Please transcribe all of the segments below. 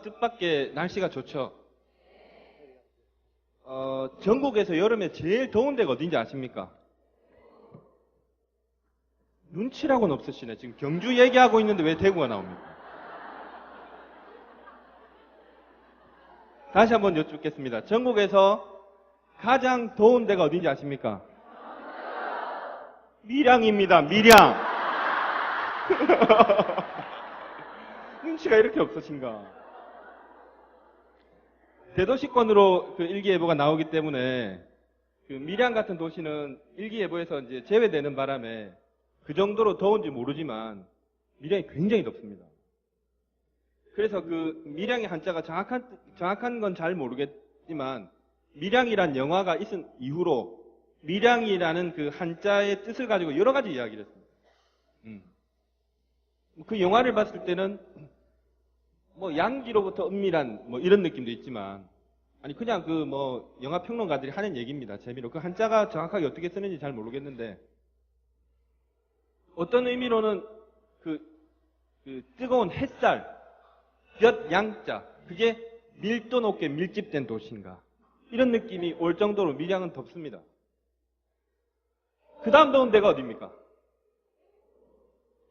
뜻밖의 날씨가 좋죠. 전국에서 여름에 제일 더운 데가 어딘지 아십니까? 눈치라고는 없으시네. 지금 경주 얘기하고 있는데 왜 대구가 나옵니까? 다시 한번 여쭙겠습니다. 전국에서 가장 더운 데가 어딘지 아십니까? 밀양입니다. 밀양. 눈치가 이렇게 없으신가? 대도시권으로 그 일기예보가 나오기 때문에 그 밀양 같은 도시는 일기예보에서 이제 제외되는 바람에 그 정도로 더운지 모르지만 밀양이 굉장히 덥습니다. 그래서 그 밀양의 한자가 정확한 건 잘 모르겠지만 밀양이란 영화가 있은 이후로 밀양이라는 그 한자의 뜻을 가지고 여러 가지 이야기를 했습니다. 그 영화를 봤을 때는 뭐 양기로부터 은밀한 뭐 이런 느낌도 있지만 아니 그냥 그 뭐 영화 평론가들이 하는 얘기입니다. 재미로. 그 한자가 정확하게 어떻게 쓰는지 잘 모르겠는데 어떤 의미로는 그 뜨거운 햇살, 볕 양자 그게 밀도 높게 밀집된 도시인가 이런 느낌이 올 정도로 밀양은 덥습니다. 그 다음 더운 데가 어디입니까?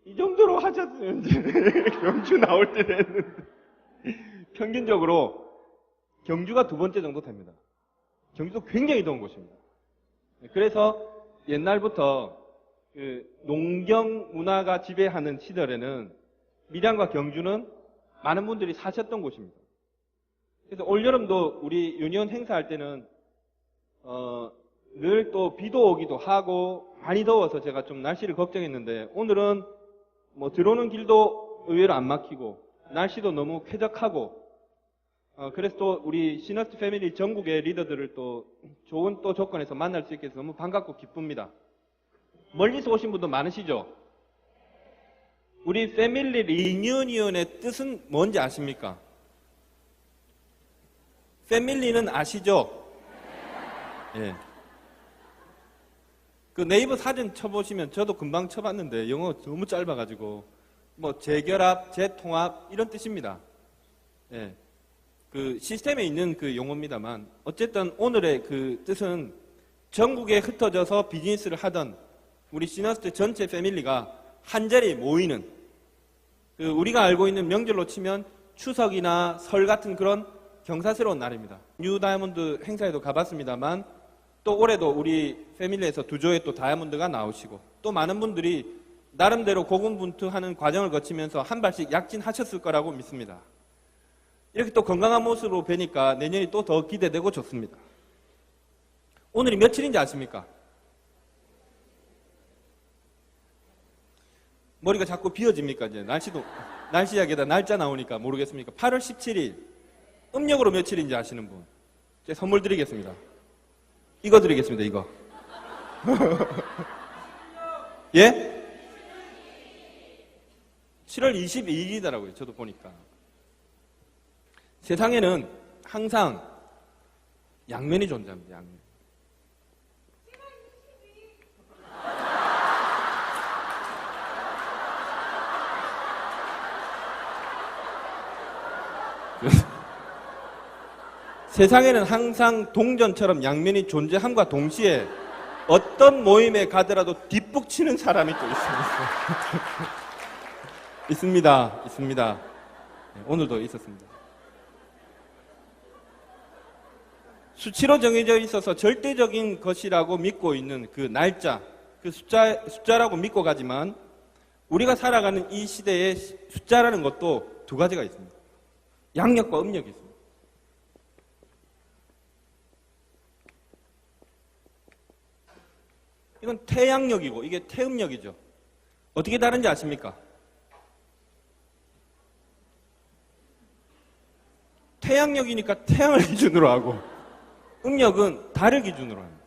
이 정도로 하셨으면 이제 경주 나올 때 됐는데 평균적으로 경주가 두 번째 정도 됩니다. 경주도 굉장히 더운 곳입니다. 그래서 옛날부터 그 농경 문화가 지배하는 시절에는 밀양과 경주는 많은 분들이 사셨던 곳입니다. 그래서 올여름도 우리 유니온 행사할 때는 늘 또 비도 오기도 하고 많이 더워서 제가 좀 날씨를 걱정했는데 오늘은 뭐 들어오는 길도 의외로 안 막히고 날씨도 너무 쾌적하고 그래서 또 우리 시너스트 패밀리 전국의 리더들을 또 좋은 또 조건에서 만날 수 있게 해서 너무 반갑고 기쁩니다. 멀리서 오신 분도 많으시죠? 우리 패밀리 리유니언의 뜻은 뭔지 아십니까? 패밀리는 아시죠? 예. 그 네이버 사진 쳐보시면 저도 금방 쳐봤는데 영어 너무 짧아가지고 뭐 재결합, 재통합 이런 뜻입니다. 예. 그 시스템에 있는 그 용어입니다만 어쨌든 오늘의 그 뜻은 전국에 흩어져서 비즈니스를 하던 우리 시너스트 전체 패밀리가 한자리에 모이는 그 우리가 알고 있는 명절로 치면 추석이나 설 같은 그런 경사스러운 날입니다. 뉴 다이아몬드 행사에도 가봤습니다만 또 올해도 우리 패밀리에서 두 조의 또 다이아몬드가 나오시고 또 많은 분들이 나름대로 고군분투하는 과정을 거치면서 한 발씩 약진하셨을 거라고 믿습니다. 이렇게 또 건강한 모습으로 뵈니까 내년이 또 더 기대되고 좋습니다. 오늘이 며칠인지 아십니까? 머리가 자꾸 비어집니까? 이제 날씨 이야기에다 날짜 나오니까 모르겠습니까? 8월 17일 음력으로 며칠인지 아시는 분? 제가 선물 드리겠습니다. 이거 드리겠습니다. 이거. 예? 7월 22일이더라고요. 저도 보니까. 세상에는 항상 양면이 존재합니다. 양면. 세상에는 항상 동전처럼 양면이 존재함과 동시에 어떤 모임에 가더라도 뒷북 치는 사람이 또 있습니다. 있습니다. 네, 오늘도 있었습니다. 수치로 정해져 있어서 절대적인 것이라고 믿고 있는 그 날짜, 그 숫자라고 믿고 가지만 우리가 살아가는 이 시대의 숫자라는 것도 두 가지가 있습니다. 양력과 음력이 있습니다. 이건 태양력이고 이게 태음력이죠. 어떻게 다른지 아십니까? 태양력이니까 태양을 기준으로 하고 음력은 달을 기준으로 합니다.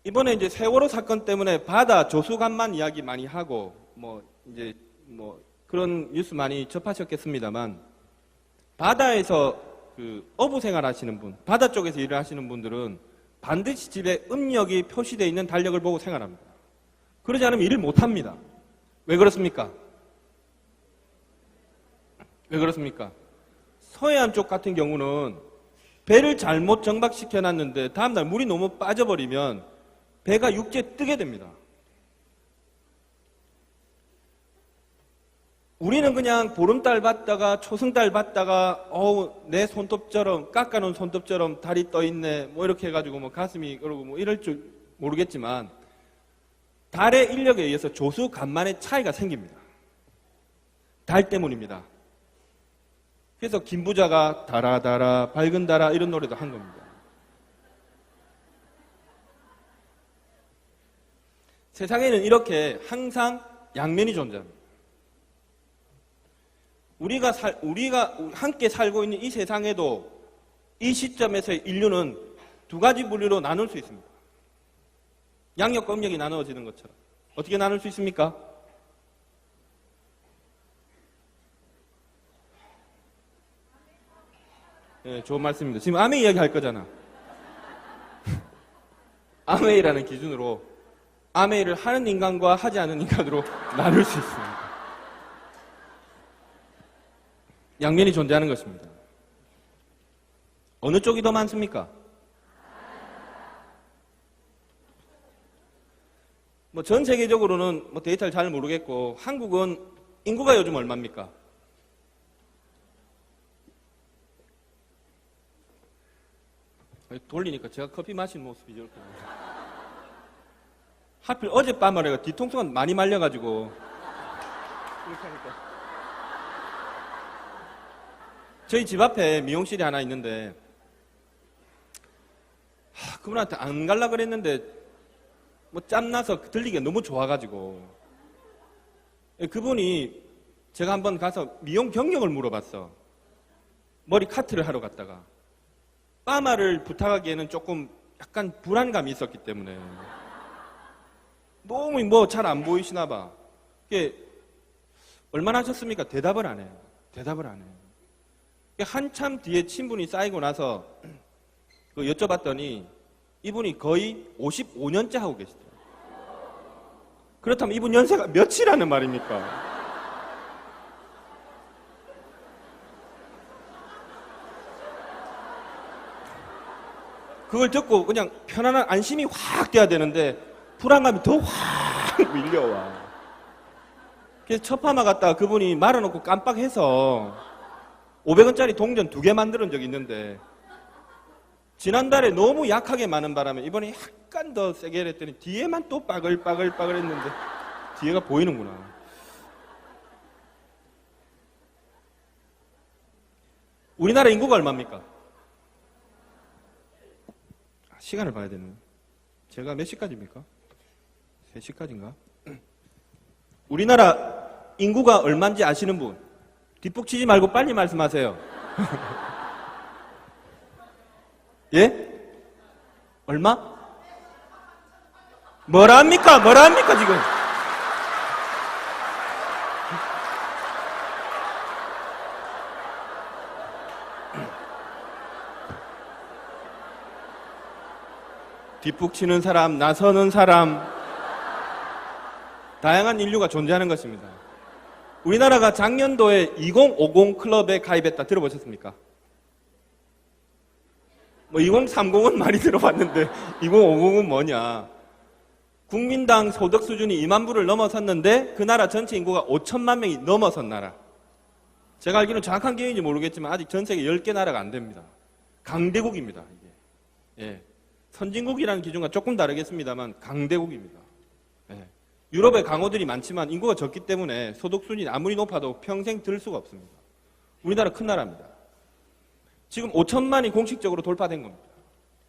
이번에 이제 세월호 사건 때문에 바다 조수간만 이야기 많이 하고 그런 뉴스 많이 접하셨겠습니다만 바다에서 그 어부 생활하시는 분, 바다 쪽에서 일을 하시는 분들은 반드시 집에 음력이 표시되어 있는 달력을 보고 생활합니다. 그러지 않으면 일을 못합니다. 왜 그렇습니까? 왜 그렇습니까? 서해안 쪽 같은 경우는 배를 잘못 정박시켜 놨는데 다음날 물이 너무 빠져버리면 배가 육지에 뜨게 됩니다. 우리는 그냥 보름달 봤다가 초승달 봤다가 내 손톱처럼 깎아놓은 손톱처럼 달이 떠있네 뭐 이렇게 해가지고 뭐 가슴이 그러고 뭐 이럴 줄 모르겠지만 달의 인력에 의해서 조수 간만의 차이가 생깁니다. 달 때문입니다. 그래서 김부자가 달아 밝은 달아 이런 노래도 한 겁니다. 세상에는 이렇게 항상 양면이 존재합니다. 우리가 함께 살고 있는 이 세상에도 이 시점에서의 인류는 두 가지 분류로 나눌 수 있습니다. 양력과 음력이 나누어지는 것처럼. 어떻게 나눌 수 있습니까? 네, 좋은 말씀입니다. 지금 아메이 이야기 할 거잖아. 아메이라는 기준으로 아메이를 하는 인간과 하지 않는 인간으로 나눌 수 있습니다. 양면이 존재하는 것입니다. 어느 쪽이 더 많습니까? 뭐 전 세계적으로는 뭐 데이터를 잘 모르겠고 한국은 인구가 요즘 얼마입니까? 돌리니까 제가 커피 마시는 모습이 이렇게 하필 어젯밤에 내가 뒤통수가 많이 말려가지고 이렇게 하니까 저희 집 앞에 미용실이 하나 있는데 그분한테 안 갈라 그랬는데 뭐 짬나서 들리기가 너무 좋아가지고 그분이 제가 한번 가서 미용 경력을 물어봤어. 머리 카트를 하러 갔다가 파마를 부탁하기에는 조금 약간 불안감이 있었기 때문에 너무 뭐 잘 안 보이시나 봐. 이게 얼마나 하셨습니까? 대답을 안 해요. 대답을 안 해요. 한참 뒤에 친분이 쌓이고 나서 여쭤봤더니 이분이 거의 55년째 하고 계시더라고요. 그렇다면 이분 연세가 몇이라는 말입니까? 그걸 듣고 그냥 편안한 안심이 확 돼야 되는데 불안감이 더 확 밀려와. 그래서 첫 파마 갔다가 그분이 말아놓고 깜빡해서 500원짜리 동전 2개 만드는 적이 있는데 지난달에 너무 약하게 마는 바람에 이번에 약간 더 세게 했더니 뒤에만 또 빠글빠글 했는데 뒤에가 보이는구나. 우리나라 인구가 얼마입니까? 시간을 봐야 되네. 제가 몇 시까지입니까? 3시까지인가? 우리나라 인구가 얼마인지 아시는 분? 뒷북 치지 말고 빨리 말씀하세요. 예? 얼마? 뭐랍니까 지금? 뒷북 치는 사람, 나서는 사람, 다양한 인류가 존재하는 것입니다. 우리나라가 작년도에 2050 클럽에 가입했다 들어보셨습니까? 뭐 2030은 많이 들어봤는데 2050은 뭐냐? 국민당 소득 수준이 2만 불을 넘어섰는데 그 나라 전체 인구가 5천만 명이 넘어선 나라. 제가 알기로는 정확한 기억인지 모르겠지만 아직 전 세계 10개 나라가 안 됩니다. 강대국입니다. 이게. 예. 선진국이라는 기준과 조금 다르겠습니다만 강대국입니다. 예. 유럽에 강호들이 많지만 인구가 적기 때문에 소득 수준이 아무리 높아도 평생 들 수가 없습니다. 우리나라 큰 나라입니다. 지금 5천만이 공식적으로 돌파된 겁니다.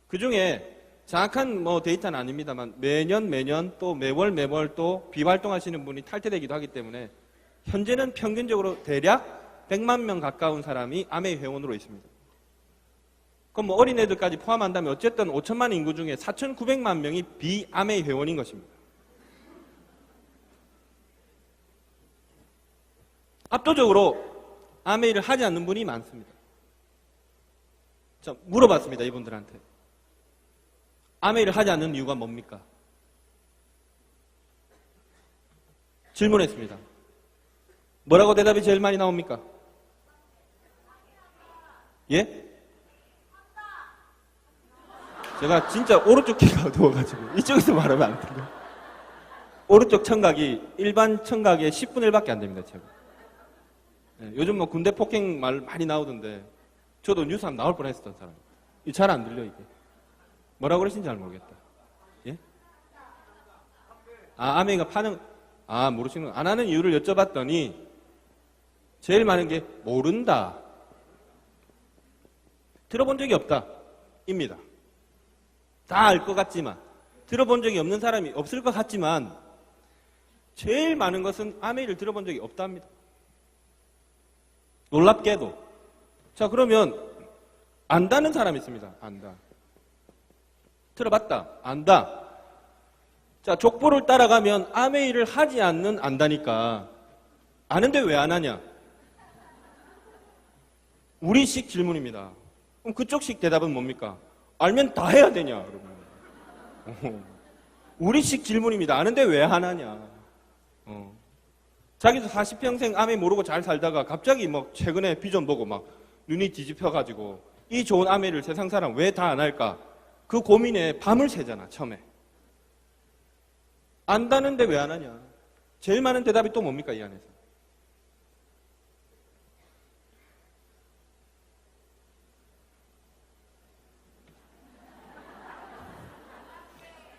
그 중에 정확한 뭐 데이터는 아닙니다만 매년 또 매월 또 비활동하시는 분이 탈퇴되기도 하기 때문에 현재는 평균적으로 대략 100만 명 가까운 사람이 아메이 회원으로 있습니다. 그럼 뭐 어린애들까지 포함한다면 어쨌든 5천만 인구 중에 4,900만 명이 비아메이 회원인 것입니다. 압도적으로 아메이를 하지 않는 분이 많습니다. 자, 물어봤습니다. 이분들한테. 아메이를 하지 않는 이유가 뭡니까? 질문했습니다. 뭐라고 대답이 제일 많이 나옵니까? 예? 제가 진짜 오른쪽 귀가 어두워가지고 이쪽에서 말하면 안 들려. 오른쪽 청각이 일반 청각의 10분의 1밖에 안 됩니다, 제가. 네, 요즘 뭐 군대 폭행 말 많이 나오던데 저도 뉴스 한번 나올 뻔했었던 사람. 잘 안 들려, 이게. 뭐라고 그러신지 잘 모르겠다. 예? 아메이가 파는, 모르시는, 안 하는 이유를 여쭤봤더니 제일 많은 게 모른다. 들어본 적이 없다. 입니다. 다 알 것 같지만, 들어본 적이 없는 사람이 없을 것 같지만, 제일 많은 것은 아메이를 들어본 적이 없답니다. 놀랍게도. 자, 그러면, 안다는 사람이 있습니다. 안다. 들어봤다. 안다. 자, 족보를 따라가면 아메이를 하지 않는 안다니까. 아는데 왜 안 하냐? 우리식 질문입니다. 그럼 그쪽식 대답은 뭡니까? 알면 다 해야 되냐, 여러분. 우리식 질문입니다. 아는데 왜 안 하냐. 자기도 40평생 아메이 모르고 잘 살다가 갑자기 뭐 최근에 비전 보고 막 눈이 뒤집혀가지고 이 좋은 아메이를 세상 사람 왜 다 안 할까? 그 고민에 밤을 새잖아, 처음에. 안다는데 왜 안 하냐? 제일 많은 대답이 또 뭡니까, 이 안에서?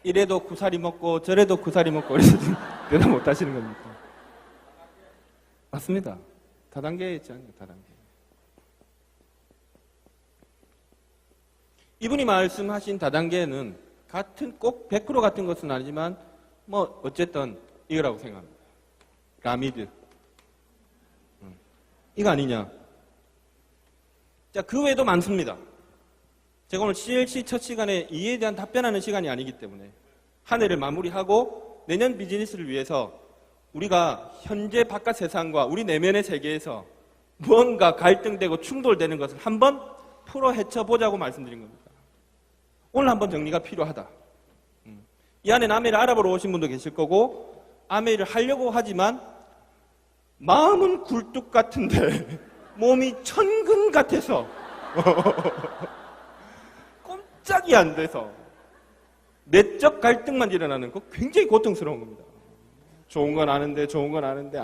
이래도 구사리 먹고 저래도 구사리 먹고 그래서 대답 못 하시는 겁니까? 맞습니다. 다단계에 있지 않나요? 다단계. 이분이 말씀하신 다단계는 같은 꼭 100% 같은 것은 아니지만 뭐 어쨌든 이거라고 생각합니다. 라미드. 이거 아니냐? 자, 그 외에도 많습니다. 제가 오늘 CLC 첫 시간에 이에 대한 답변하는 시간이 아니기 때문에 한 해를 마무리하고 내년 비즈니스를 위해서 우리가 현재 바깥 세상과 우리 내면의 세계에서 무언가 갈등되고 충돌되는 것을 한번 풀어 헤쳐보자고 말씀드린 겁니다. 오늘 한번 정리가 필요하다. 이 안에 아메이를 알아보러 오신 분도 계실 거고 아메이를 하려고 하지만 마음은 굴뚝 같은데 몸이 천근 같아서 꼼짝이 안 돼서 내적 갈등만 일어나는 거 굉장히 고통스러운 겁니다. 좋은 건 아는데 좋은 건 아는데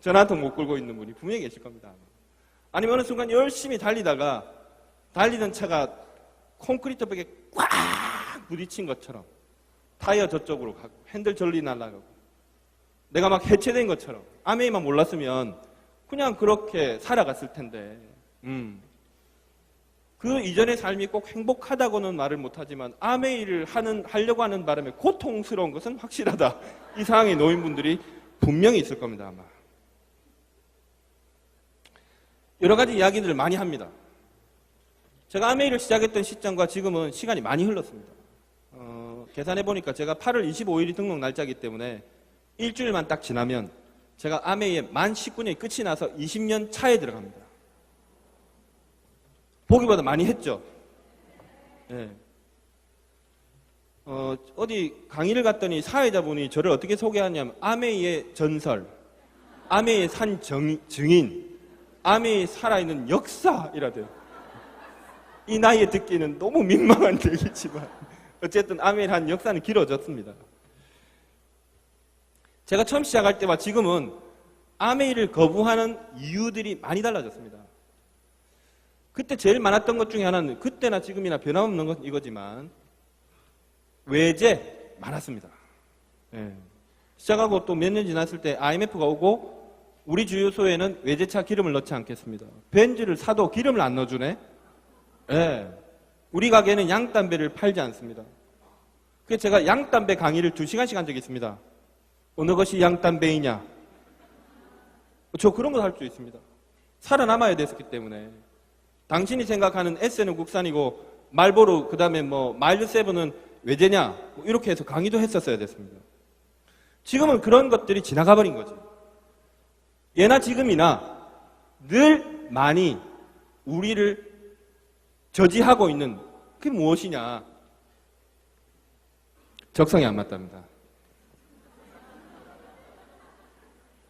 전화 한 통 못 끌고 있는 분이 분명히 계실 겁니다. 아니면 어느 순간 열심히 달리다가 달리던 차가 콘크리트 벽에 꽉 부딪힌 것처럼 타이어 저쪽으로 가고 핸들 절리 날아가고 내가 막 해체된 것처럼 아메이만 몰랐으면 그냥 그렇게 살아갔을 텐데 그 이전의 삶이 꼭 행복하다고는 말을 못하지만 아메이를 하려고 하는 바람에 고통스러운 것은 확실하다. 이 상황에 놓인 분들이 분명히 있을 겁니다. 아마. 여러 가지 이야기들을 많이 합니다. 제가 아메이를 시작했던 시점과 지금은 시간이 많이 흘렀습니다. 계산해보니까 제가 8월 25일이 등록 날짜이기 때문에 일주일만 딱 지나면 제가 아메이의 만 19년이 끝이 나서 20년 차에 들어갑니다. 보기보다 많이 했죠. 네. 어디 강의를 갔더니 사회자분이 저를 어떻게 소개하냐면 아메이의 전설, 아메이의 산 증인, 아메이의 살아있는 역사 이라대요. 이 나이에 듣기는 너무 민망한 얘기지만 어쨌든 아메이를 한 역사는 길어졌습니다. 제가 처음 시작할 때와 지금은 아메이를 거부하는 이유들이 많이 달라졌습니다. 그때 제일 많았던 것 중에 하나는 그때나 지금이나 변함없는 건 이거지만 외제 많았습니다. 네. 시작하고 또 몇 년 지났을 때 IMF가 오고 우리 주유소에는 외제차 기름을 넣지 않겠습니다. 벤즈를 사도 기름을 안 넣어주네. 네. 우리 가게는 양담배를 팔지 않습니다. 그래서 제가 양담배 강의를 2시간씩 한 적이 있습니다. 어느 것이 양담배이냐. 저 그런 거 할 수 있습니다. 살아남아야 됐었기 때문에. 당신이 생각하는 에세는 국산이고 말보로 그 다음에 뭐 마일드 세븐은 외제냐 뭐 이렇게 해서 강의도 했었어야 됐습니다. 지금은 그런 것들이 지나가 버린 거지. 예나 지금이나 늘 많이 우리를 저지하고 있는 그게 무엇이냐. 적성이 안 맞답니다.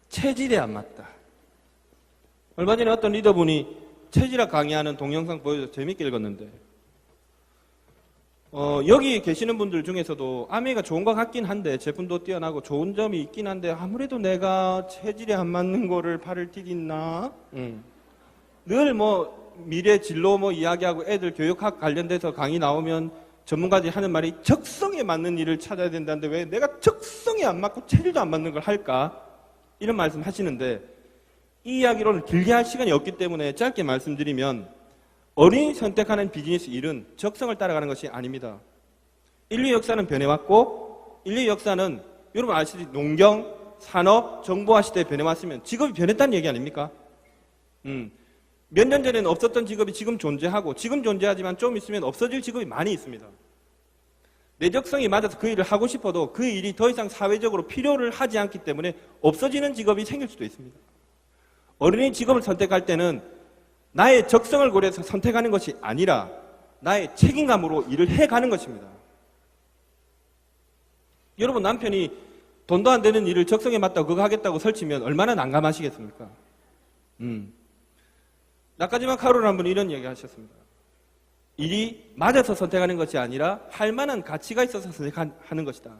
체질에 안 맞다. 얼마 전에 어떤 리더분이 체질학 강의하는 동영상 보여줘서 재밌게 읽었는데 여기 계시는 분들 중에서도 아메이가 좋은 것 같긴 한데 제품도 뛰어나고 좋은 점이 있긴 한데 아무래도 내가 체질에 안 맞는 거를 발을 디딘나? 늘 뭐 미래 진로 뭐 이야기하고 애들 교육학 관련돼서 강의 나오면 전문가들이 하는 말이 적성에 맞는 일을 찾아야 된다는데 왜 내가 적성에 안 맞고 체질도 안 맞는 걸 할까? 이런 말씀 하시는데 이 이야기로는 길게 할 시간이 없기 때문에 짧게 말씀드리면 어린이 선택하는 비즈니스 일은 적성을 따라가는 것이 아닙니다. 인류 역사는 변해왔고 인류 역사는 여러분 아시듯이 농경, 산업, 정보화 시대에 변해왔으면 직업이 변했다는 얘기 아닙니까? 몇 년 전에는 없었던 직업이 지금 존재하고 지금 존재하지만 좀 있으면 없어질 직업이 많이 있습니다. 내 적성이 맞아서 그 일을 하고 싶어도 그 일이 더 이상 사회적으로 필요를 하지 않기 때문에 없어지는 직업이 생길 수도 있습니다. 어린이 직업을 선택할 때는 나의 적성을 고려해서 선택하는 것이 아니라 나의 책임감으로 일을 해가는 것입니다. 여러분 남편이 돈도 안 되는 일을 적성에 맞다고 그거 하겠다고 설치면 얼마나 난감하시겠습니까? 나까지만 카로를 한 분 이런 얘기 하셨습니다. 일이 맞아서 선택하는 것이 아니라 할 만한 가치가 있어서 선택하는 것이다.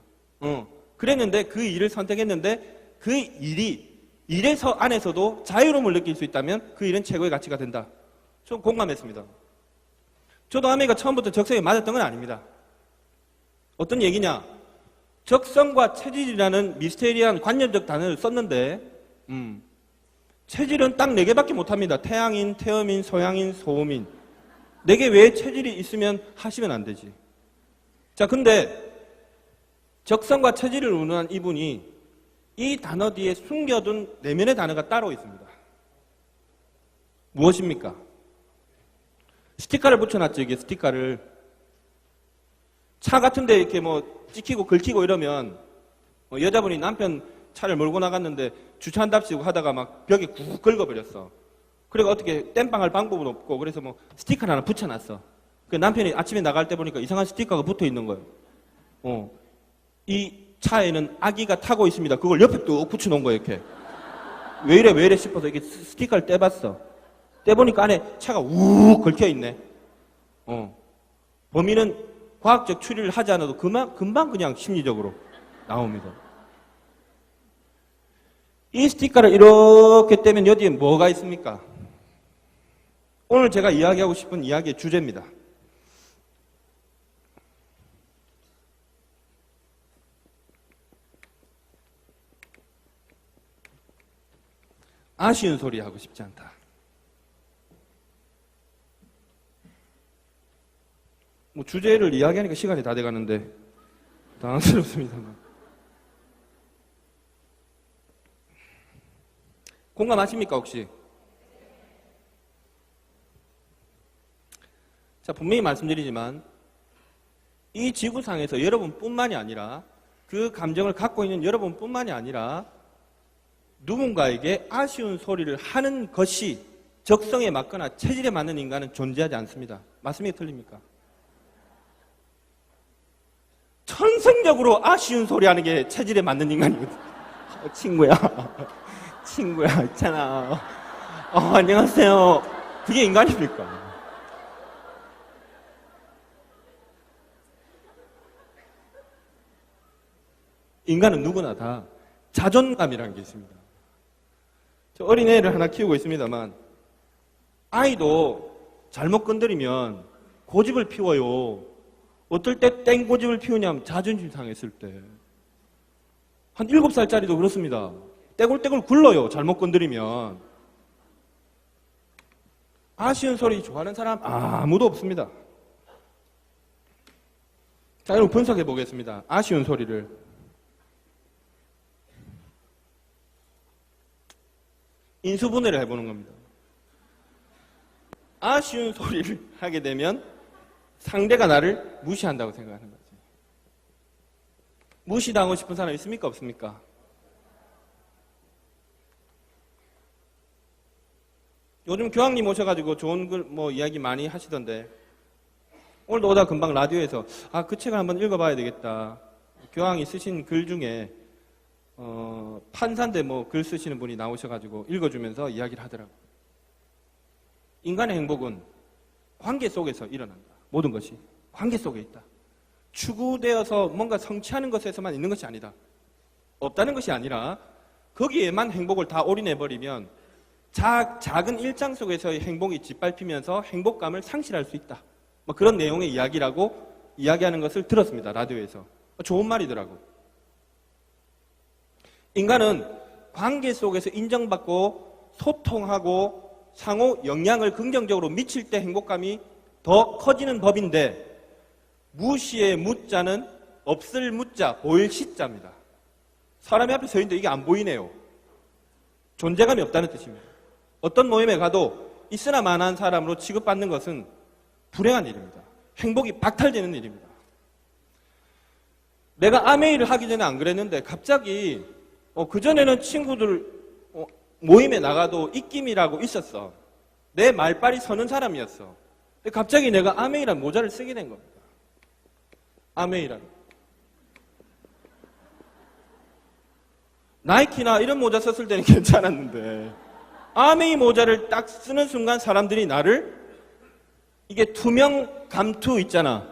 그랬는데 그 일을 선택했는데 그 일이 일에서 안에서도 자유로움을 느낄 수 있다면 그 일은 최고의 가치가 된다. 좀 공감했습니다. 저도 아메이가 처음부터 적성에 맞았던 건 아닙니다. 어떤 얘기냐? 적성과 체질이라는 미스테리한 관념적 단어를 썼는데 체질은 딱 4개밖에 못합니다. 태양인, 태음인, 소양인, 소음인. 4개 외에 체질이 있으면 하시면 안 되지. 자, 근데 적성과 체질을 운운한 이분이 이 단어 뒤에 숨겨둔 내면의 단어가 따로 있습니다. 무엇입니까? 스티커를 붙여놨죠. 이게 스티커를. 차 같은데 이렇게 뭐 찍히고 긁히고 이러면 여자분이 남편 차를 몰고 나갔는데 주차한답시고 하다가 막 벽에 꾹 긁어버렸어. 그리고 어떻게 땜빵할 방법은 없고 그래서 뭐 스티커를 하나 붙여놨어. 그 남편이 아침에 나갈 때 보니까 이상한 스티커가 붙어 있는 거예요. 이 차에는 아기가 타고 있습니다. 그걸 옆에 또 붙여놓은 거예요, 이렇게. 왜 이래 싶어서 이렇게 스티커를 떼봤어. 떼보니까 안에 차가 우욱 긁혀있네. 범인은 과학적 추리를 하지 않아도 금방 그냥 심리적으로 나옵니다. 이 스티커를 이렇게 떼면 여기에 뭐가 있습니까? 오늘 제가 이야기하고 싶은 이야기의 주제입니다. 아쉬운 소리 하고 싶지 않다. 뭐 주제를 이야기하니까 시간이 다 돼가는데 당황스럽습니다만. 공감하십니까 혹시? 자, 분명히 말씀드리지만 이 지구상에서 여러분뿐만이 아니라 그 감정을 갖고 있는 여러분뿐만이 아니라 누군가에게 아쉬운 소리를 하는 것이 적성에 맞거나 체질에 맞는 인간은 존재하지 않습니다. 맞습니까? 틀립니까? 천성적으로 아쉬운 소리 하는 게 체질에 맞는 인간이거든. 친구야 있잖아. 안녕하세요. 그게 인간입니까? 인간은 누구나 다 자존감이라는 게 있습니다. 저 어린애를 하나 키우고 있습니다만 아이도 잘못 건드리면 고집을 피워요. 어떨 때 땡 고집을 피우냐면 자존심 상했을 때. 한 7살짜리도 그렇습니다. 떼굴떼굴 굴러요. 잘못 건드리면. 아쉬운 소리 좋아하는 사람 아무도 없습니다. 자, 여러분 분석해 보겠습니다. 아쉬운 소리를. 인수분해를 해보는 겁니다. 아쉬운 소리를 하게 되면 상대가 나를 무시한다고 생각하는 거지. 무시당하고 싶은 사람 있습니까? 없습니까? 요즘 교황님 오셔가지고 좋은 글 이야기 많이 하시던데 오늘도 오다 금방 라디오에서 그 책을 한번 읽어봐야 되겠다. 교황이 쓰신 글 중에 판사인데 글 쓰시는 분이 나오셔가지고 읽어주면서 이야기를 하더라고요. 인간의 행복은 관계 속에서 일어난다. 모든 것이 관계 속에 있다. 추구되어서 뭔가 성취하는 것에서만 있는 것이 아니다. 없다는 것이 아니라 거기에만 행복을 다 올인해버리면 작은 일상 속에서의 행복이 짓밟히면서 행복감을 상실할 수 있다. 뭐 그런 내용의 이야기라고 이야기하는 것을 들었습니다. 라디오에서. 좋은 말이더라고. 인간은 관계 속에서 인정받고 소통하고 상호 영향을 긍정적으로 미칠 때 행복감이 더 커지는 법인데, 무시의 무자는 없을 무자, 보일 시자입니다. 사람이 앞에 서 있는데 이게 안 보이네요. 존재감이 없다는 뜻입니다. 어떤 모임에 가도 있으나 마나한 사람으로 취급받는 것은 불행한 일입니다. 행복이 박탈되는 일입니다. 내가 아메이를 하기 전에 안 그랬는데 갑자기 그전에는 친구들 모임에 나가도 입김이라고 있었어. 내 말빨이 서는 사람이었어. 근데 갑자기 내가 아메이란 모자를 쓰게 된 겁니다. 아메이란. 나이키나 이런 모자 썼을 때는 괜찮았는데 아메이 모자를 딱 쓰는 순간 사람들이 나를, 이게 투명 감투 있잖아.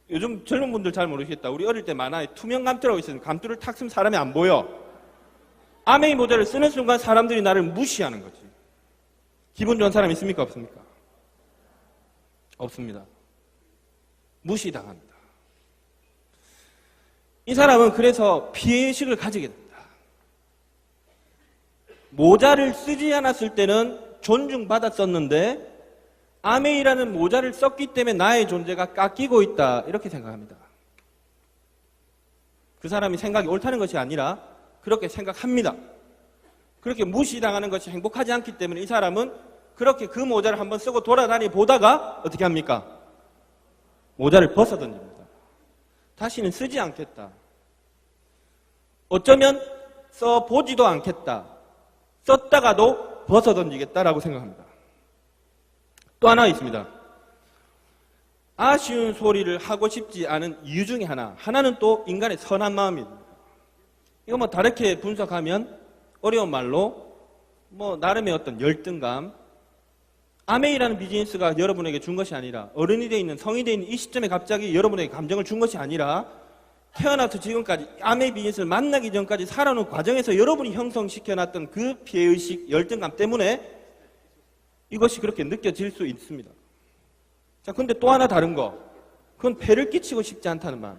요즘 젊은 분들 잘 모르시겠다. 우리 어릴 때 만화에 투명 감투라고 있었는데 감투를 탁 쓰면 사람이 안 보여. 아메이 모자를 쓰는 순간 사람들이 나를 무시하는 거지. 기분 좋은 사람 있습니까? 없습니까? 없습니다. 무시당합니다. 이 사람은 그래서 피해의식을 가지게 됩니다. 모자를 쓰지 않았을 때는 존중받았었는데 아메이라는 모자를 썼기 때문에 나의 존재가 깎이고 있다, 이렇게 생각합니다. 그 사람이 생각이 옳다는 것이 아니라 그렇게 생각합니다. 그렇게 무시당하는 것이 행복하지 않기 때문에 이 사람은 그렇게 그 모자를 한번 쓰고 돌아다니 보다가 어떻게 합니까? 모자를 벗어던집니다. 다시는 쓰지 않겠다. 어쩌면 써보지도 않겠다. 썼다가도 벗어던지겠다라고 생각합니다. 또 하나 있습니다. 아쉬운 소리를 하고 싶지 않은 이유 중에 하나는 또 인간의 선한 마음입니다. 이거 뭐 다르게 분석하면 어려운 말로 나름의 어떤 열등감, 아메이라는 비즈니스가 여러분에게 준 것이 아니라, 어른이 돼 있는, 성이 돼 있는 이 시점에 갑자기 여러분에게 감정을 준 것이 아니라 태어나서 지금까지 아메이 비즈니스를 만나기 전까지 살아오는 과정에서 여러분이 형성시켜놨던 그 피해의식, 열등감 때문에 이것이 그렇게 느껴질 수 있습니다. 자, 근데 또 하나 다른 거, 그건 폐를 끼치고 싶지 않다는 마음.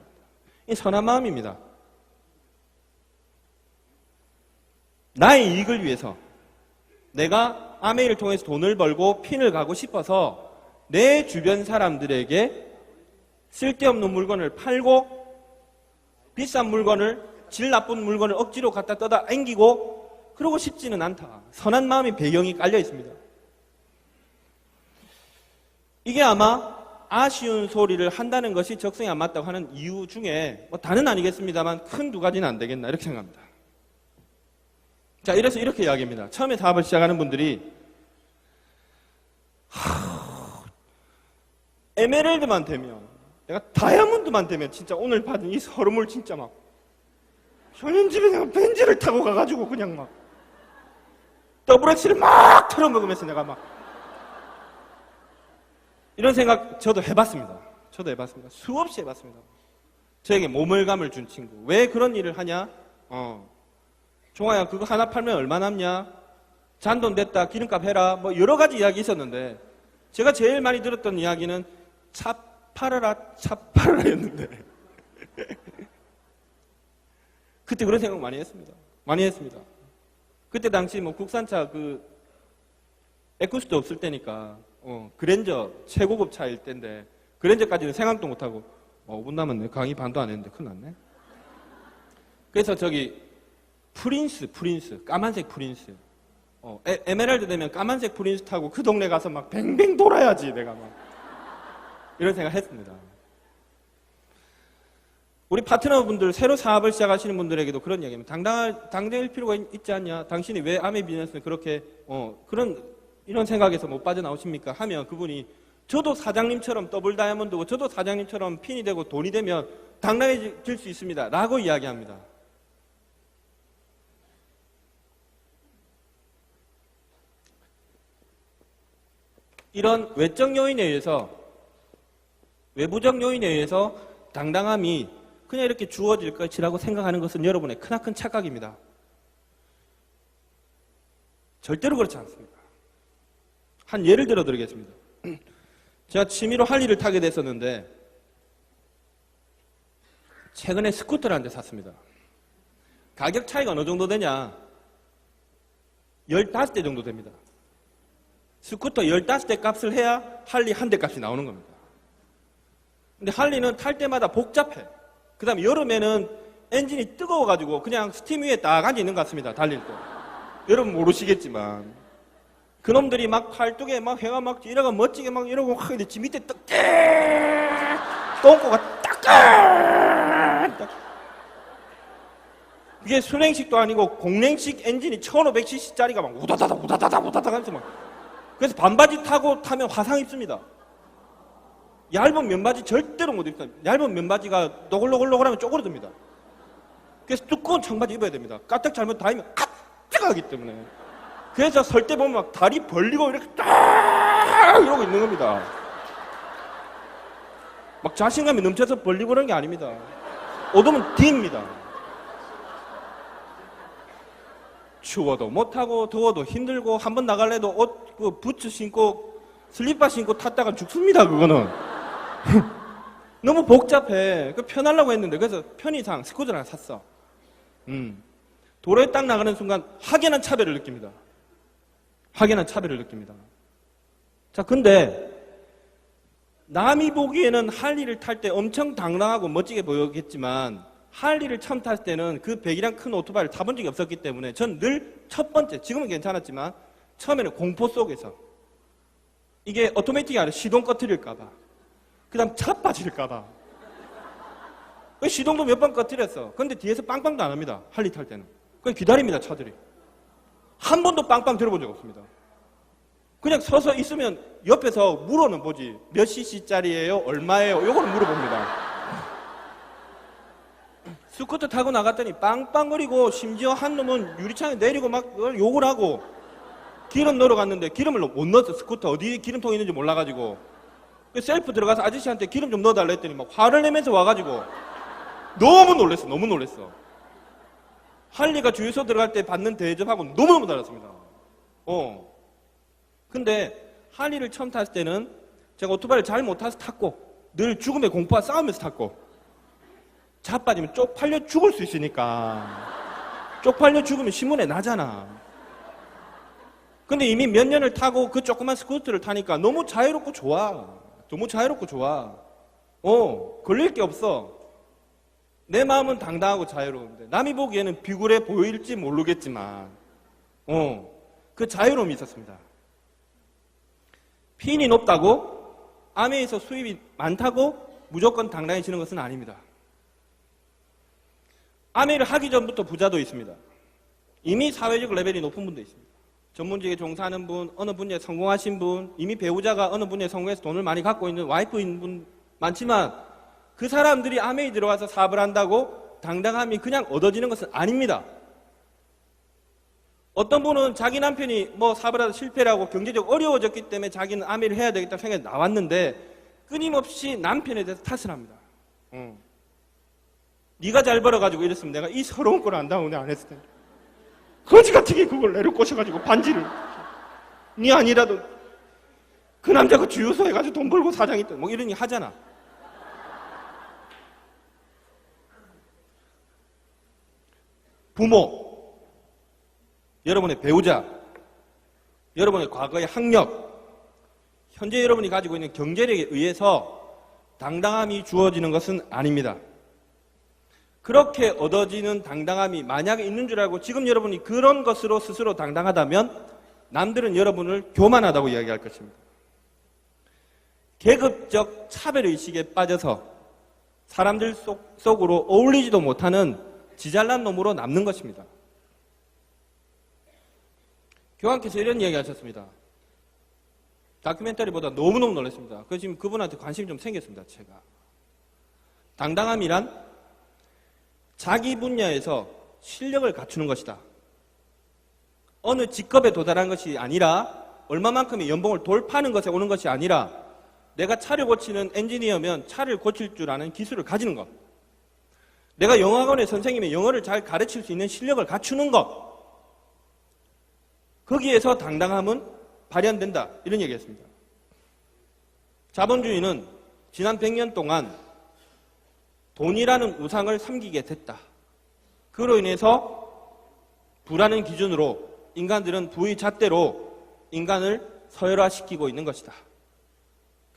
이 선한 마음입니다. 나의 이익을 위해서 내가 아메이를 통해서 돈을 벌고 핀을 가고 싶어서 내 주변 사람들에게 쓸데없는 물건을 팔고 비싼 물건을, 질 나쁜 물건을 억지로 갖다 떠다 앵기고 그러고 싶지는 않다. 선한 마음의 배경이 깔려 있습니다. 이게 아마 아쉬운 소리를 한다는 것이 적성에 안 맞다고 하는 이유 중에 다는 아니겠습니다만 큰 두 가지는 안 되겠나, 이렇게 생각합니다. 자, 이래서 이렇게 이야기합니다. 처음에 사업을 시작하는 분들이 에메랄드만 되면, 내가 다이아몬드만 되면 진짜 오늘 받은 이 선물 진짜 막 현현집에 내가 벤츠를 타고 가가지고 그냥 막 더블 엑스를 막 털어먹으면서 내가 막 이런 생각 저도 해봤습니다. 수없이 해봤습니다. 저에게 모멸감을 준 친구. 왜 그런 일을 하냐? 종아야, 그거 하나 팔면 얼마 남냐? 잔돈 됐다, 기름값 해라. 여러 가지 이야기 있었는데, 제가 제일 많이 들었던 이야기는 차 팔아라 였는데. 그때 그런 생각 많이 했습니다. 그때 당시 국산차 에쿠스도 없을 때니까, 그랜저 최고급 차일 때인데, 그랜저까지는 생각도 못하고, 5분 남았네. 강의 반도 안 했는데 큰일 났네. 그래서 프린스, 까만색 프린스. 에메랄드 되면 까만색 프린스 타고 그 동네 가서 막 뱅뱅 돌아야지, 내가 막. 이런 생각 했습니다. 우리 파트너분들, 새로 사업을 시작하시는 분들에게도 그런 이야기입니다. 당당할 필요가 있지 않냐? 당신이 왜 아메이 비즈니스는 그렇게, 이런 생각에서 못 빠져나오십니까? 하면 그분이, 저도 사장님처럼 더블 다이아몬드고, 저도 사장님처럼 핀이 되고 돈이 되면 당당해질 수 있습니다. 라고 이야기합니다. 이런 외적 요인에 의해서, 외부적 요인에 의해서 당당함이 그냥 이렇게 주어질 것이라고 생각하는 것은 여러분의 크나큰 착각입니다. 절대로 그렇지 않습니다. 한 예를 들어 드리겠습니다. 제가 취미로 할리를 타게 됐었는데 최근에 스쿠터를 한 대 샀습니다. 가격 차이가 어느 정도 되냐? 15대 정도 됩니다. 스쿠터 15대 값을 해야 할리 한 대 값이 나오는 겁니다. 근데 할리는 탈 때마다 복잡해. 그 다음에 여름에는 엔진이 뜨거워가지고 그냥 스팀 위에 딱 앉아있는 것 같습니다. 달릴 때. 여러분 모르시겠지만. 그놈들이 막 팔뚝에 막 해가 막 이러고 멋지게 막 이러고 확 지 밑에 똥꼬가 딱 이게 순행식도 아니고 공랭식 엔진이 1500cc짜리가 막 우다다다 하면서 막 그래서 반바지 타면 화상 입습니다. 얇은 면바지 절대로 못 입습니다. 얇은 면바지가 노글노글노글하면 쪼그러듭니다. 그래서 두꺼운 청바지 입어야 됩니다. 까딱 잘못 닿으면 뜨거하기 때문에. 그래서 설 때 보면 막 다리 벌리고 이렇게 딱 이러고 있는 겁니다. 막 자신감이 넘쳐서 벌리고 그런 게 아닙니다. 오두면 뒤입니다. 추워도 못하고 더워도 힘들고 한번 나갈래도 옷 그 부츠 신고 슬리퍼 신고 탔다가 죽습니다. 그거는. 너무 복잡해. 그 편하려고 했는데 그래서 편의상 스쿠터를 하나 샀어. 도로에 딱 나가는 순간 확연한 차별을 느낍니다. 확연한 차별을 느낍니다. 자, 근데 남이 보기에는 할리를 탈 때 엄청 당당하고 멋지게 보였겠지만 할리를 처음 탔을 때는 그 배기량 큰 오토바이를 타본 적이 없었기 때문에 전 늘 첫 번째, 지금은 괜찮았지만 처음에는 공포 속에서 이게 오토매틱이 아니라 시동 꺼트릴까봐 그 다음 차 빠질까봐 시동도 몇 번 꺼트렸어. 근데 뒤에서 빵빵도 안 합니다. 할리 탈 때는. 그냥 기다립니다. 차들이. 한 번도 빵빵 들어본 적 없습니다. 그냥 서서 있으면 옆에서 물어는 보지. 몇 cc짜리예요? 얼마예요? 요거는 물어봅니다. 스쿠터 타고 나갔더니 빵빵거리고 심지어 한 놈은 유리창에 내리고 막 욕을 하고 기름 넣으러 갔는데 기름을 못 넣었어. 스쿠터 어디에 기름통이 있는지 몰라가지고 셀프 들어가서 아저씨한테 기름 좀 넣어달라 했더니 막 화를 내면서 와가지고 너무 놀랬어. 할리가 주유소 들어갈 때 받는 대접하고 너무너무 달랐습니다. 근데 할리를 처음 탔을 때는 제가 오토바이를 잘 못 타서 탔고 늘 죽음의 공포와 싸우면서 탔고 자빠지면 쪽팔려 죽을 수 있으니까 쪽팔려 죽으면 신문에 나잖아. 근데 이미 몇 년을 타고 그 조그만 스쿠터를 타니까 너무 자유롭고 좋아. 너무 자유롭고 좋아. 걸릴 게 없어. 내 마음은 당당하고 자유로운데 남이 보기에는 비굴해 보일지 모르겠지만 그 자유로움이 있었습니다. 피인이 높다고 아메에서 수입이 많다고 무조건 당당해지는 것은 아닙니다. 아메를 하기 전부터 부자도 있습니다. 이미 사회적 레벨이 높은 분도 있습니다. 전문직에 종사하는 분, 어느 분야에 성공하신 분, 이미 배우자가 어느 분야에 성공해서 돈을 많이 갖고 있는 와이프인 분 많지만 그 사람들이 아메에 들어와서 사업을 한다고 당당함이 그냥 얻어지는 것은 아닙니다. 어떤 분은 자기 남편이 뭐 사업을 하다 실패를 하고 경제적으로 어려워졌기 때문에 자기는 아메를 해야 되겠다는 생각이 나왔는데 끊임없이 남편에 대해서 탓을 합니다. 네가 잘 벌어가지고 이랬으면 내가 이 서러운 꼴을 안다고 내가 안 했을 텐데 거지 같은 게 그걸 내려 꼬셔가지고 반지를 네 아니라도 그 남자가 주유소 해가지고 돈 벌고 사장이 있다 뭐 이런 얘기 하잖아. 부모, 여러분의 배우자, 여러분의 과거의 학력, 현재 여러분이 가지고 있는 경제력에 의해서 당당함이 주어지는 것은 아닙니다. 그렇게 얻어지는 당당함이 만약에 있는 줄 알고 지금 여러분이 그런 것으로 스스로 당당하다면 남들은 여러분을 교만하다고 이야기할 것입니다. 계급적 차별의식에 빠져서 사람들 속으로 어울리지도 못하는 지잘난 놈으로 남는 것입니다. 교황께서 이런 이야기 하셨습니다. 다큐멘터리보다 너무너무 놀랐습니다. 그래서 지금 그분한테 관심이 좀 생겼습니다. 제가. 당당함이란 자기 분야에서 실력을 갖추는 것이다. 어느 직급에 도달한 것이 아니라 얼마만큼의 연봉을 돌파하는 것에 오는 것이 아니라 내가 차를 고치는 엔지니어면 차를 고칠 줄 아는 기술을 가지는 것. 내가 영어학원의 선생님이 영어를 잘 가르칠 수 있는 실력을 갖추는 것. 거기에서 당당함은 발현된다. 이런 얘기였습니다. 자본주의는 지난 100년 동안 돈이라는 우상을 섬기게 됐다. 그로 인해서 부라는 기준으로 인간들은 부의 잣대로 인간을 서열화시키고 있는 것이다.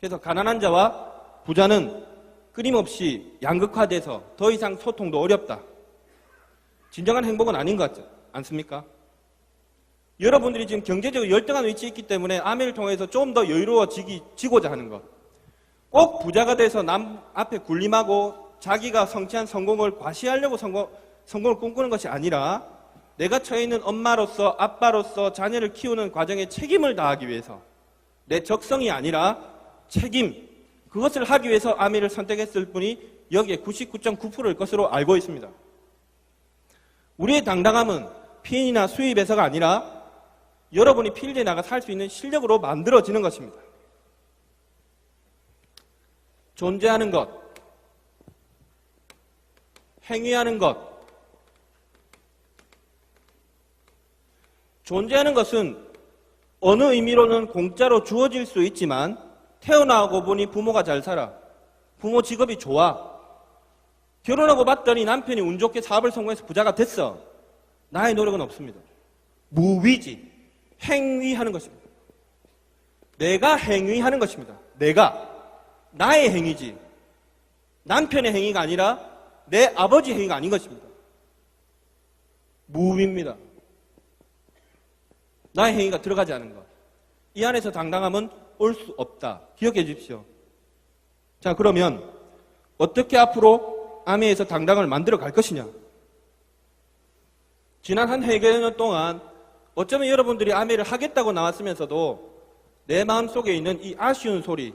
그래서 가난한 자와 부자는 끊임없이 양극화돼서 더 이상 소통도 어렵다. 진정한 행복은 아닌 것 같지 않습니까? 여러분들이 지금 경제적으로 열등한 위치에 있기 때문에 아메를 통해서 좀 더 여유로워지고자 하는 것. 꼭 부자가 돼서 남 앞에 군림하고 자기가 성취한 성공을 과시하려고 성공을 꿈꾸는 것이 아니라 내가 처해 있는 엄마로서 아빠로서 자녀를 키우는 과정에 책임을 다하기 위해서 내 적성이 아니라 책임, 그것을 하기 위해서 아미를 선택했을 뿐이 여기에 99.9%일 것으로 알고 있습니다. 우리의 당당함은 피인이나 수입에서가 아니라 여러분이 필드에 나가 살 수 있는 실력으로 만들어지는 것입니다. 존재하는 것, 행위하는 것. 존재하는 것은 어느 의미로는 공짜로 주어질 수 있지만 태어나고 보니 부모가 잘 살아. 부모 직업이 좋아. 결혼하고 봤더니 남편이 운 좋게 사업을 성공해서 부자가 됐어. 나의 노력은 없습니다. 무위지. 행위하는 것입니다. 내가 행위하는 것입니다. 내가. 나의 행위지. 남편의 행위가 아니라 내 아버지 행위가 아닌 것입니다. 무위입니다. 나의 행위가 들어가지 않은 것. 이 안에서 당당함은 올 수 없다. 기억해 주십시오. 자, 그러면 어떻게 앞으로 아메에서 당당을 만들어 갈 것이냐? 지난 한 회개년 동안 어쩌면 여러분들이 아메를 하겠다고 나왔으면서도 내 마음속에 있는 이 아쉬운 소리,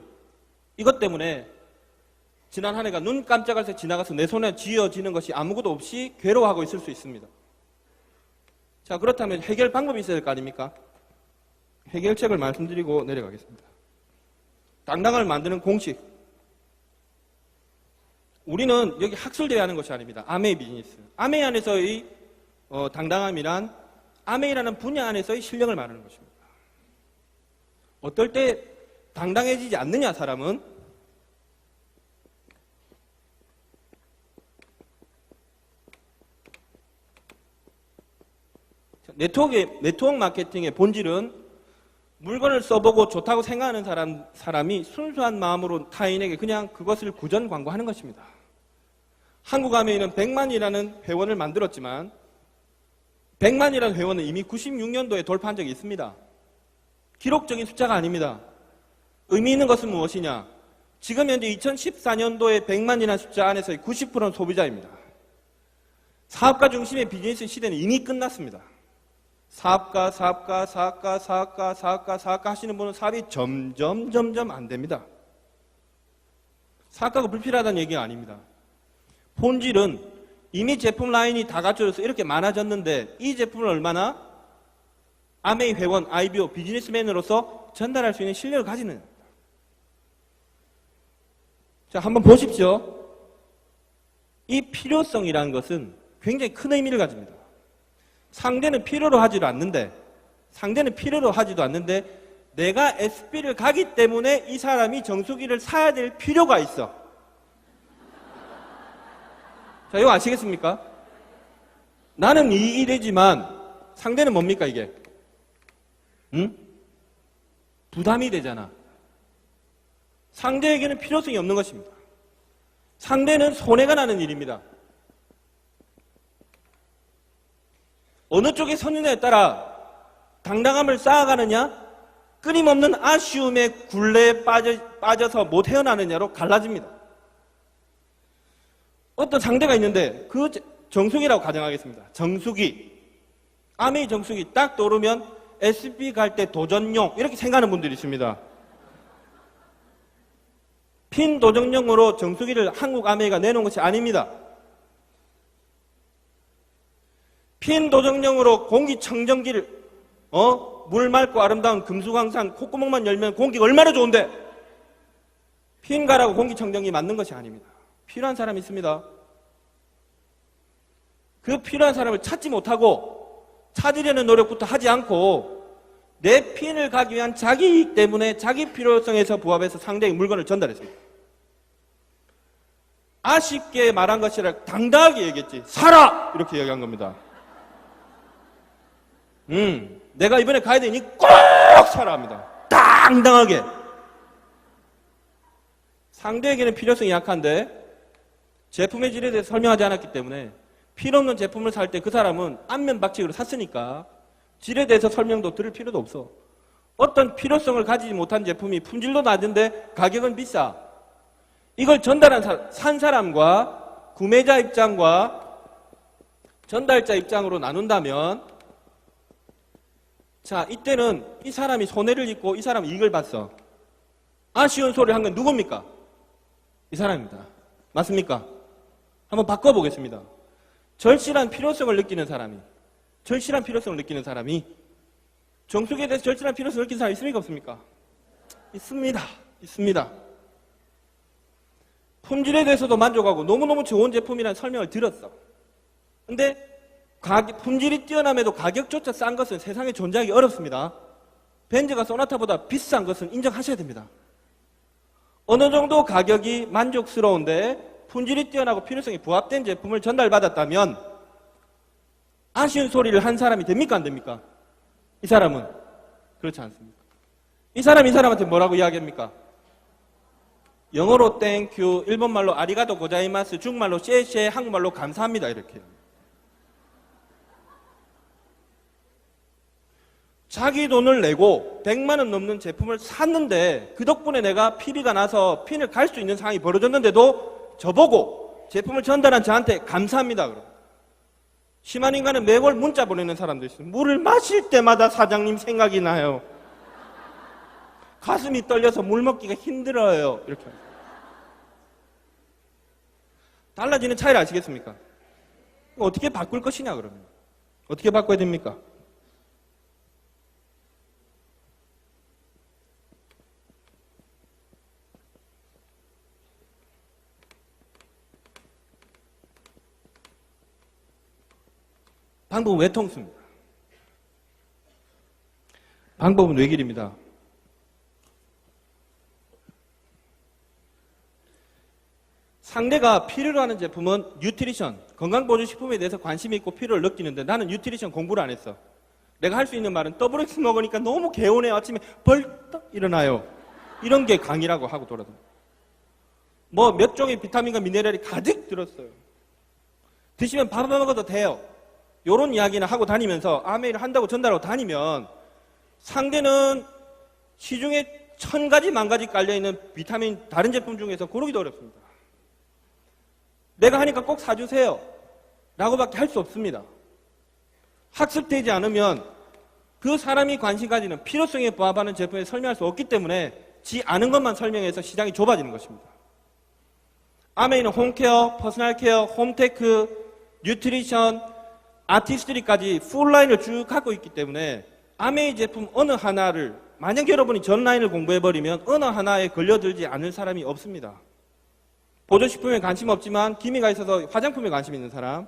이것 때문에 지난 한 해가 눈 깜짝할 새 지나가서 내 손에 쥐어지는 것이 아무것도 없이 괴로워하고 있을 수 있습니다. 자, 그렇다면 해결 방법이 있어야 될 거 아닙니까? 해결책을 말씀드리고 내려가겠습니다. 당당함을 만드는 공식. 우리는 여기 학술대회 하는 것이 아닙니다. 아메이 비즈니스. 아메이 안에서의 당당함이란 아메이라는 분야 안에서의 실력을 말하는 것입니다. 어떨 때 당당해지지 않느냐, 사람은? 네트워크 마케팅의 본질은 물건을 써보고 좋다고 생각하는 사람이 순수한 마음으로 타인에게 그냥 그것을 구전 광고하는 것입니다. 한국 아메이는 100만이라는 회원을 만들었지만 100만이라는 회원은 이미 96년도에 돌파한 적이 있습니다. 기록적인 숫자가 아닙니다. 의미 있는 것은 무엇이냐? 지금 현재 2014년도에 100만이라는 숫자 안에서의 90%는 소비자입니다. 사업가 중심의 비즈니스 시대는 이미 끝났습니다. 사업가 하시는 분은 사업이 점점 안 됩니다. 사업가가 불필요하다는 얘기가 아닙니다. 본질은 이미 제품 라인이 다 갖춰져서 이렇게 많아졌는데 이 제품을 얼마나 아메이 회원, IBO, 비즈니스맨으로서 전달할 수 있는 실력을 가지는. 자, 한번 보십시오. 이 필요성이라는 것은 굉장히 큰 의미를 가집니다. 상대는 필요로 하지도 않는데 내가 SP를 가기 때문에 이 사람이 정수기를 사야 될 필요가 있어. 자, 이거 아시겠습니까? 나는 이익이 되지만 상대는 뭡니까, 이게? 응? 부담이 되잖아. 상대에게는 필요성이 없는 것입니다. 상대는 손해가 나는 일입니다. 어느 쪽에 서느냐에 따라 당당함을 쌓아가느냐, 끊임없는 아쉬움의 굴레에 빠져서 못 헤어나느냐로 갈라집니다. 어떤 상대가 있는데 그 정수기라고 가정하겠습니다. 정수기. 아메이 정수기 딱 떠오르면 SP 갈 때 도전용 이렇게 생각하는 분들이 있습니다. 핀 도전용으로 정수기를 한국 아메이가 내놓은 것이 아닙니다. 핀 도전용으로 공기청정기를 물 맑고 아름다운 금수강산 콧구멍만 열면 공기가 얼마나 좋은데 피인가라고 공기청정기 맞는 것이 아닙니다. 필요한 사람이 있습니다. 그 필요한 사람을 찾지 못하고 찾으려는 노력부터 하지 않고 내 핀을 가기 위한 자기 이익 때문에 자기 필요성에서 부합해서 상대에게 물건을 전달했습니다. 아쉽게 말한 것이라 당당하게 얘기했지. 사라! 이렇게 얘기한 겁니다. 내가 이번에 가야 되니 꼭 사라 합니다. 당당하게. 상대에게는 필요성이 약한데 제품의 질에 대해서 설명하지 않았기 때문에 필요 없는 제품을 살 때 그 사람은 안면박치기로 샀으니까 질에 대해서 설명도 들을 필요도 없어. 어떤 필요성을 가지지 못한 제품이 품질도 낮은데 가격은 비싸. 이걸 전달한 산 사람과 구매자 입장과 전달자 입장으로 나눈다면 자, 이때는 이 사람이 손해를 입고 이 사람은 이익을 봤어. 아쉬운 소리를 한 건 누굽니까? 이 사람입니다. 맞습니까? 한번 바꿔보겠습니다. 절실한 필요성을 느끼는 사람이 정수기에 대해서 절실한 필요성을 느끼는 사람이 있습니까? 없습니까? 있습니다. 품질에 대해서도 만족하고 너무너무 좋은 제품이라는 설명을 들었어. 근데 품질이 뛰어남에도 가격조차 싼 것은 세상에 존재하기 어렵습니다. 벤츠가 소나타보다 비싼 것은 인정하셔야 됩니다. 어느 정도 가격이 만족스러운데 품질이 뛰어나고 필요성이 부합된 제품을 전달받았다면 아쉬운 소리를 한 사람이 됩니까? 안 됩니까? 이 사람은 그렇지 않습니까? 이 사람한테 뭐라고 이야기합니까? 영어로 땡큐, 일본말로 아리가또 고자이마스, 중국말로 셰셰, 한국말로 감사합니다 이렇게. 자기 돈을 내고 100만 원 넘는 제품을 샀는데 그 덕분에 내가 PB가 나서 핀을 갈 수 있는 상황이 벌어졌는데도 저보고 제품을 전달한 저한테 감사합니다. 그럼. 심한 인간은 매월 문자 보내는 사람도 있어요. 물을 마실 때마다 사장님 생각이 나요. 가슴이 떨려서 물 먹기가 힘들어요. 이렇게. 달라지는 차이를 아시겠습니까? 어떻게 바꿀 것이냐 그러면. 어떻게 바꿔야 됩니까? 방법은 외통수입니다. 방법은 외길입니다. 상대가 필요로 하는 제품은 뉴트리션, 건강보조식품에 대해서 관심이 있고 필요를 느끼는데 나는 뉴트리션 공부를 안 했어. 내가 할 수 있는 말은 더블엑스 먹으니까 너무 개운해요. 아침에 벌떡 일어나요. 이런 게 강의라고 하고 돌아다녀요. 뭐 몇 종의 비타민과 미네랄이 가득 들었어요. 드시면 밥 먹어도 돼요. 이런 이야기는 하고 다니면서 아메이를 한다고 전달하고 다니면 상대는 시중에 1000가지 만가지 깔려있는 비타민 다른 제품 중에서 고르기도 어렵습니다. 내가 하니까 꼭 사주세요 라고밖에 할 수 없습니다. 학습되지 않으면 그 사람이 관심 가지는 필요성에 부합하는 제품에 설명할 수 없기 때문에 지 아는 것만 설명해서 시장이 좁아지는 것입니다. 아메이는 홈케어, 퍼스널케어, 홈테크, 뉴트리션, 아티스트리까지 풀라인을 쭉 갖고 있기 때문에 아메이 제품 어느 하나를 만약 여러분이 전 라인을 공부해버리면 어느 하나에 걸려들지 않을 사람이 없습니다. 보조식품에 관심 없지만 기미가 있어서 화장품에 관심 있는 사람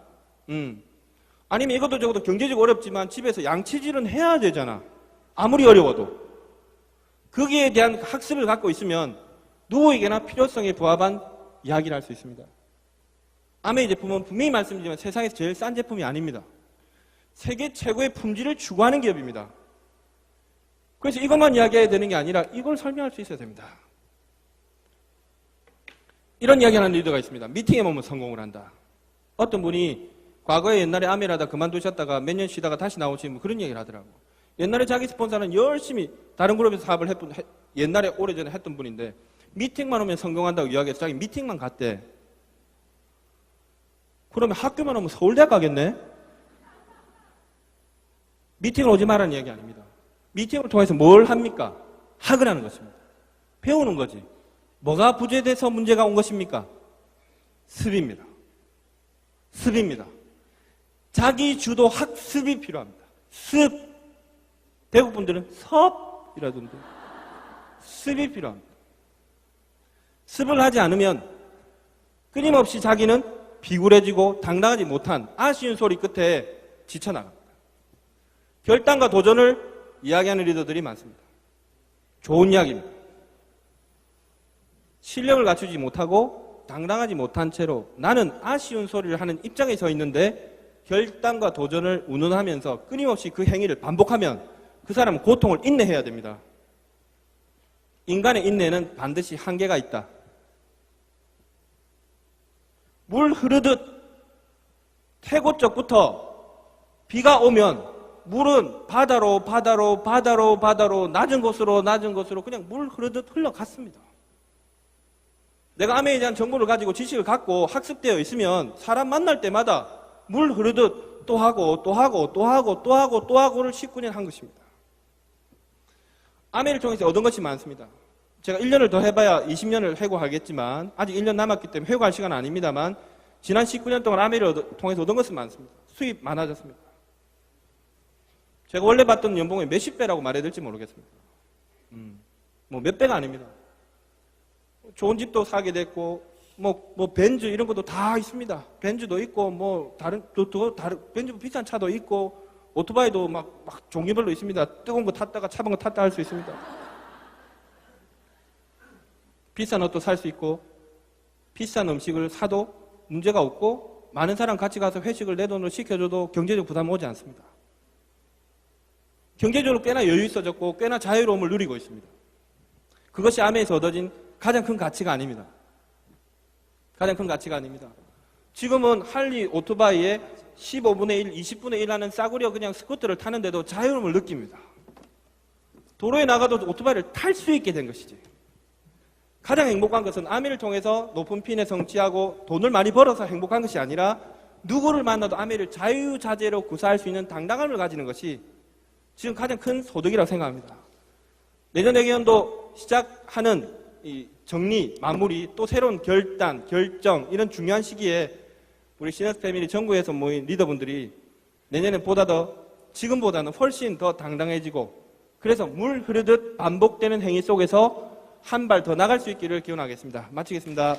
아니면 이것도 저것도 경제적으로 어렵지만 집에서 양치질은 해야 되잖아. 아무리 어려워도. 거기에 대한 학습을 갖고 있으면 누구에게나 필요성에 부합한 이야기를 할 수 있습니다. 아메이 제품은 분명히 말씀드리지만 세상에서 제일 싼 제품이 아닙니다. 세계 최고의 품질을 추구하는 기업입니다. 그래서 이것만 이야기해야 되는 게 아니라 이걸 설명할 수 있어야 됩니다. 이런 이야기하는 리더가 있습니다. 미팅에 오면 성공을 한다. 어떤 분이 과거에 옛날에 아메이를 하다 그만두셨다가 몇 년 쉬다가 다시 나오시면 그런 얘기를 하더라고. 옛날에 자기 스폰서는 열심히 다른 그룹에서 사업을 옛날에 오래전에 했던 분인데 미팅만 오면 성공한다고 이야기해서 자기 미팅만 갔대. 그러면 학교만 오면 서울대 가겠네? 미팅을 오지 말라는 이야기 아닙니다. 미팅을 통해서 뭘 합니까? 학을 하는 것입니다. 배우는 거지. 뭐가 부재돼서 문제가 온 것입니까? 습입니다. 습입니다. 자기 주도 학습이 필요합니다. 습. 대구 분들은 섭이라던데. 습이 필요합니다. 습을 하지 않으면 끊임없이 자기는 비굴해지고 당당하지 못한 아쉬운 소리 끝에 지쳐나갑니다. 결단과 도전을 이야기하는 리더들이 많습니다. 좋은 이야기입니다. 실력을 갖추지 못하고 당당하지 못한 채로 나는 아쉬운 소리를 하는 입장에 서 있는데 결단과 도전을 운운하면서 끊임없이 그 행위를 반복하면 그 사람은 고통을 인내해야 됩니다. 인간의 인내는 반드시 한계가 있다. 물 흐르듯 태고 쪽부터 비가 오면 물은 바다로 낮은 곳으로 그냥 물 흐르듯 흘러갔습니다. 내가 암에 대한 정보를 가지고 지식을 갖고 학습되어 있으면 사람 만날 때마다 물 흐르듯 또 하고를 19년 한 것입니다. 암회를 통해서 얻은 것이 많습니다. 제가 1년을 더 해봐야 20년을 회고하겠지만 아직 1년 남았기 때문에 회고할 시간은 아닙니다만 지난 19년 동안 암회를 통해서 얻은 것은 많습니다. 수입 많아졌습니다. 제가 원래 받던 연봉이 몇십 배라고 말해야 될지 모르겠습니다. 뭐 몇 배가 아닙니다. 좋은 집도 사게 됐고 뭐 벤츠 이런 것도 다 있습니다. 벤츠도 있고 뭐 다른 벤츠 비싼 차도 있고 오토바이도 막 종류별로 있습니다. 뜨거운 거 탔다가 차가운 거 탔다 할 수 있습니다. 비싼 옷도 살 수 있고 비싼 음식을 사도 문제가 없고 많은 사람 같이 가서 회식을 내 돈으로 시켜줘도 경제적 부담 오지 않습니다. 경제적으로 꽤나 여유 있어졌고 꽤나 자유로움을 누리고 있습니다. 그것이 암에서 얻어진 가장 큰 가치가 아닙니다. 가장 큰 가치가 아닙니다. 지금은 할리 오토바이에 15분의 1, 20분의 1 하는 싸구려 그냥 스쿠터를 타는데도 자유로움을 느낍니다. 도로에 나가도 오토바이를 탈 수 있게 된 것이지. 가장 행복한 것은 암회를 통해서 높은 핀에 성취하고 돈을 많이 벌어서 행복한 것이 아니라 누구를 만나도 암회를 자유자재로 구사할 수 있는 당당함을 가지는 것이 지금 가장 큰 소득이라고 생각합니다. 내년 내년도 시작하는 이 정리, 마무리, 또 새로운 결단, 결정 이런 중요한 시기에 우리 시너스 패밀리 전국에서 모인 리더분들이 내년에 지금보다는 훨씬 더 당당해지고 그래서 물 흐르듯 반복되는 행위 속에서 한 발 더 나갈 수 있기를 기원하겠습니다. 마치겠습니다.